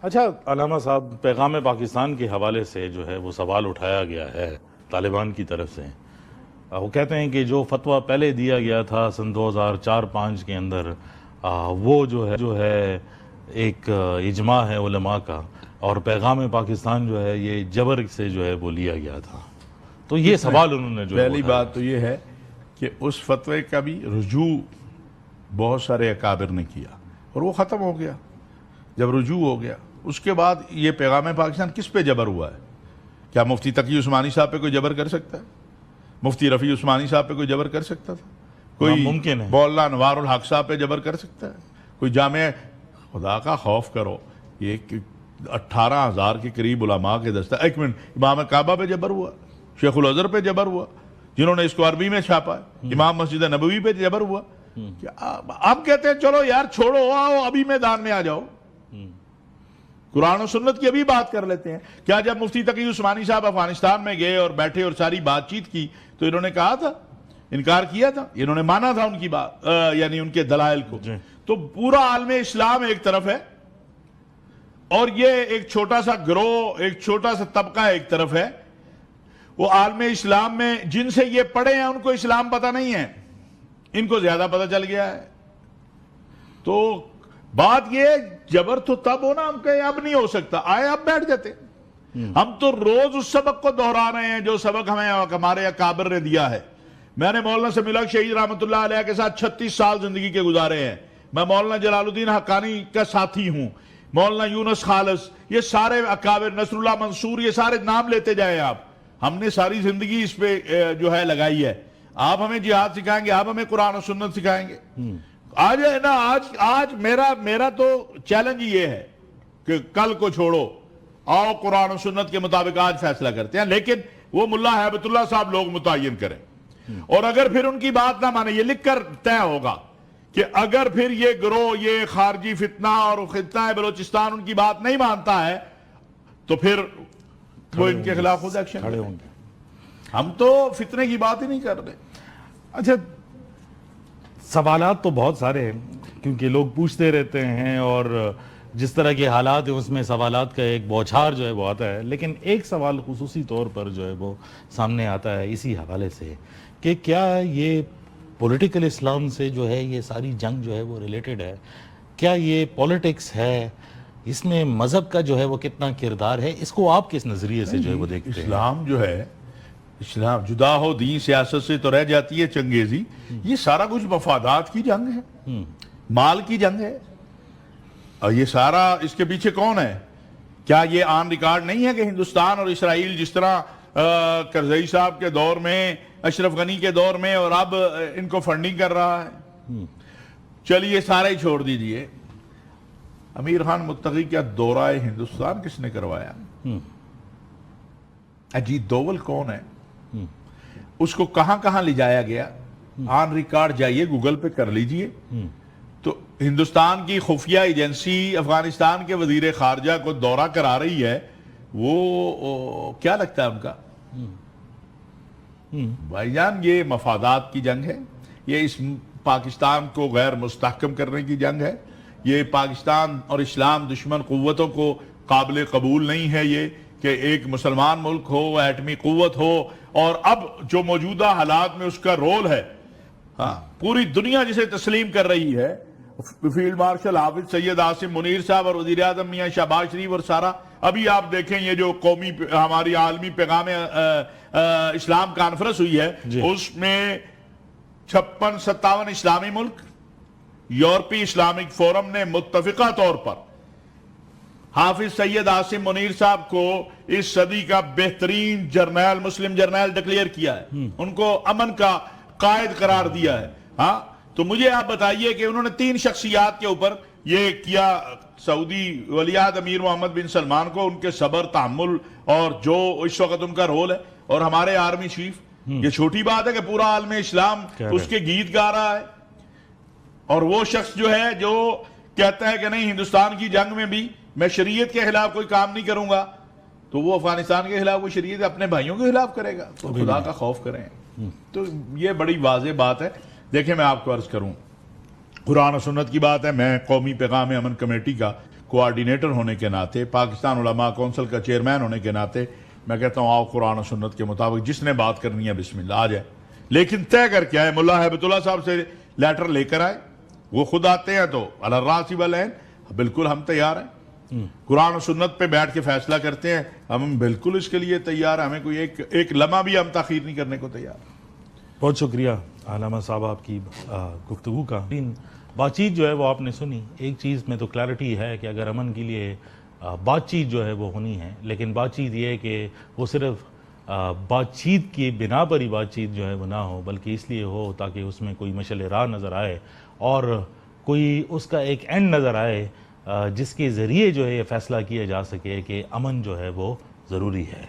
اچھا علامہ صاحب، پیغام پاکستان کے حوالے سے جو ہے وہ سوال اٹھایا گیا ہے طالبان کی طرف سے. وہ کہتے ہیں کہ جو فتویٰ پہلے دیا گیا تھا سن 2004-05 کے اندر، وہ جو ہے ایک اجماع ہے علماء کا، اور پیغام پاکستان جو ہے یہ جبر سے جو ہے وہ لیا گیا تھا. تو یہ سوال انہوں نے جو پہلی بات تو یہ ہے کہ اس فتوے کا بھی رجوع بہت سارے اکابر نے کیا اور وہ ختم ہو گیا. جب رجوع ہو گیا اس کے بعد یہ پیغام پاکستان کس پہ جبر ہوا ہے؟ کیا مفتی تقی عثمانی صاحب پہ کوئی جبر کر سکتا ہے؟ مفتی رفیع عثمانی صاحب پہ کوئی جبر کر سکتا تھا؟ کوئی ممکن ہے مولانا انوار الحق صاحب پہ جبر کر سکتا ہے؟ کوئی جامع، خدا کا خوف کرو، یہ 18,000 کے قریب علماء کے دستہ. ایک منٹ، امام کعبہ پہ جبر ہوا، شیخ الازہر پہ جبر ہوا جنہوں نے اس کو عربی میں چھاپا ہے، امام مسجد نبوی پہ جبر ہوا. اب کہتے ہیں چلو یار چھوڑو، آؤ ابھی میدان میں آ جاؤ، قرآن و سنت کی ابھی بات کر لیتے ہیں. کیا جب مفتی تقی عثمانی صاحب افغانستان میں گئے اور بیٹھے اور ساری بات چیت کی تو انہوں نے کہا تھا، انکار کیا تھا؟ انہوں نے مانا تھا ان کی بات، یعنی ان کے دلائل کو. تو پورا عالم اسلام ایک طرف ہے اور یہ ایک چھوٹا سا گروہ، ایک چھوٹا سا طبقہ ایک طرف ہے. وہ عالم اسلام میں جن سے یہ پڑھے ہیں ان کو اسلام پتہ نہیں ہے، ان کو زیادہ پتہ چل گیا ہے. تو بات یہ جبر تو تب ہونا، ہم کہیں اب نہیں ہو سکتا، آئے اب بیٹھ جاتے. ہم تو روز اس سبق کو دہرا رہے ہیں جو سبق ہمیں ہمارے اکابر نے دیا ہے. میں نے مولانا سمیع شہید رحمۃ اللہ علیہ کے ساتھ 36 سال زندگی کے گزارے ہیں. میں مولانا جلال الدین حقانی کا ساتھی ہوں، مولانا یونس خالص، یہ سارے اکابر، نصر اللہ منصور، یہ سارے نام لیتے جائیں آپ. ہم نے ساری زندگی اس پہ جو ہے لگائی ہے. آپ ہمیں جہاد سکھائیں گے، آپ ہمیں قرآن و سنت سکھائیں گے. آج میرا تو چیلنج یہ ہے کہ کل کو چھوڑو، آؤ قرآن و سنت کے مطابق آج فیصلہ کرتے ہیں، لیکن وہ ملا ہیبت اللہ صاحب لوگ متعین کریں. اور اگر پھر ان کی بات نہ مانے، یہ لکھ کر طے ہوگا کہ اگر پھر یہ گروہ، یہ خارجی فتنہ اور خطہ بلوچستان ان کی بات نہیں مانتا ہے تو پھر وہ ان کے خلاف خود ایکشن کھڑے ہوں گے. ہم تو فتنے کی بات ہی نہیں کر رہے. اچھا، سوالات تو بہت سارے ہیں کیونکہ لوگ پوچھتے رہتے ہیں اور جس طرح کے حالات ہیں اس میں سوالات کا ایک بوچھار جو ہے وہ آتا ہے. لیکن ایک سوال خصوصی طور پر جو ہے وہ سامنے آتا ہے اسی حوالے سے کہ کیا یہ پولیٹیکل اسلام سے جو ہے یہ ساری جنگ جو ہے وہ ریلیٹڈ ہے؟ کیا یہ پولیٹکس ہے؟ اس میں مذہب کا جو ہے وہ کتنا کردار ہے؟ اس کو آپ کس نظریے سے جو ہے وہ دیکھتے ہیں؟ اسلام جو ہے، اسلام جدا ہو دین سیاست سے تو رہ جاتی ہے چنگیزی. یہ سارا کچھ مفادات کی جنگ ہے، مال کی جنگ ہے. اور یہ سارا اس کے پیچھے کون ہے؟ کیا یہ آن ریکارڈ نہیں ہے کہ ہندوستان اور اسرائیل جس طرح کرزئی صاحب کے دور میں، اشرف غنی کے دور میں، اور اب ان کو فنڈنگ کر رہا ہے؟ چلیے سارا ہی چھوڑ دیجئے. امیر خان متقی کیا دورہ ہندوستان کس نے کروایا؟ اجیت دوول کون ہے؟ اس کو کہاں کہاں لے جایا گیا؟ آن ریکارڈ جائیے گوگل پہ کر لیجئے. تو ہندوستان کی خفیہ ایجنسی افغانستان کے وزیر خارجہ کو دورہ کرا رہی ہے، وہ کیا لگتا ہے ان کا؟ بھائی جان، یہ مفادات کی جنگ ہے، یہ اس پاکستان کو غیر مستحکم کرنے کی جنگ ہے. یہ پاکستان اور اسلام دشمن قوتوں کو قابل قبول نہیں ہے یہ کہ ایک مسلمان ملک ہو، ایٹمی قوت ہو، اور اب جو موجودہ حالات میں اس کا رول ہے، پوری دنیا جسے تسلیم کر رہی ہے. فیلڈ مارشل حافظ سید عاصم منیر صاحب اور وزیر اعظم میاں شہباز شریف اور سارا، ابھی آپ دیکھیں یہ جو قومی ہماری عالمی پیغام اسلام کانفرنس ہوئی ہے، اس میں 56-57 اسلامی ملک، یورپی اسلامک فورم نے متفقہ طور پر حافظ سید عاصم منیر صاحب کو اس صدی کا بہترین جرنیل، مسلم جرنیل ڈکلیئر کیا ہے، ان کو امن کا قائد قرار دیا ہے. ہاں، تو مجھے آپ بتائیے کہ انہوں نے 3 شخصیات کے اوپر یہ کیا، سعودی ولیعہد امیر محمد بن سلمان کو، ان کے صبر، تحمل اور جو اس وقت ان کا رول ہے، اور ہمارے آرمی چیف. یہ چھوٹی بات ہے کہ پورا عالم اسلام اس کے گیت گا رہا ہے، اور وہ شخص جو ہے جو کہتا ہے کہ نہیں ہندوستان کی جنگ میں بھی میں شریعت کے خلاف کوئی کام نہیں کروں گا، تو وہ افغانستان کے خلاف وہ شریعت اپنے بھائیوں کے خلاف کرے گا. تو خدا کا خوف کریں. تو یہ بڑی واضح بات ہے. دیکھیں میں آپ کو عرض کروں، قرآن و سنت کی بات ہے. میں قومی پیغام امن کمیٹی کا کوآرڈینیٹر ہونے کے ناطے، پاکستان علماء کونسل کا چیئرمین ہونے کے ناطے میں کہتا ہوں آؤ قرآن و سنت کے مطابق جس نے بات کرنی ہے بسم اللہ آ جائے، لیکن طے کر کے آئے۔ ملا ہیبت اللہ صاحب سے لیٹر لے کر آئے، وہ خود آتے ہیں تو علی الراس والعین، بالکل ہم تیار ہیں، قرآن و سنت پہ بیٹھ کے فیصلہ کرتے ہیں، ہم بالکل اس کے لیے تیار ہیں، ہمیں کوئی ایک لمحہ بھی ہم تاخیر نہیں کرنے کو تیار ہیں۔ بہت شکریہ علامہ صاحب آپ کی گفتگو کا۔ بات چیت جو ہے وہ آپ نے سنی، ایک چیز میں تو کلیئرٹی ہے کہ اگر امن کے لیے بات چیت جو ہے وہ ہونی ہے، لیکن بات چیت یہ ہے کہ وہ صرف بات چیت کی بنا پر ہی بات چیت جو ہے وہ نہ ہو، بلکہ اس لیے ہو تاکہ اس میں کوئی مشعل راہ نظر آئے اور کوئی اس کا ایک اینڈ نظر آئے جس کے ذریعے جو ہے یہ فیصلہ کیا جا سکے کہ امن جو ہے وہ ضروری ہے۔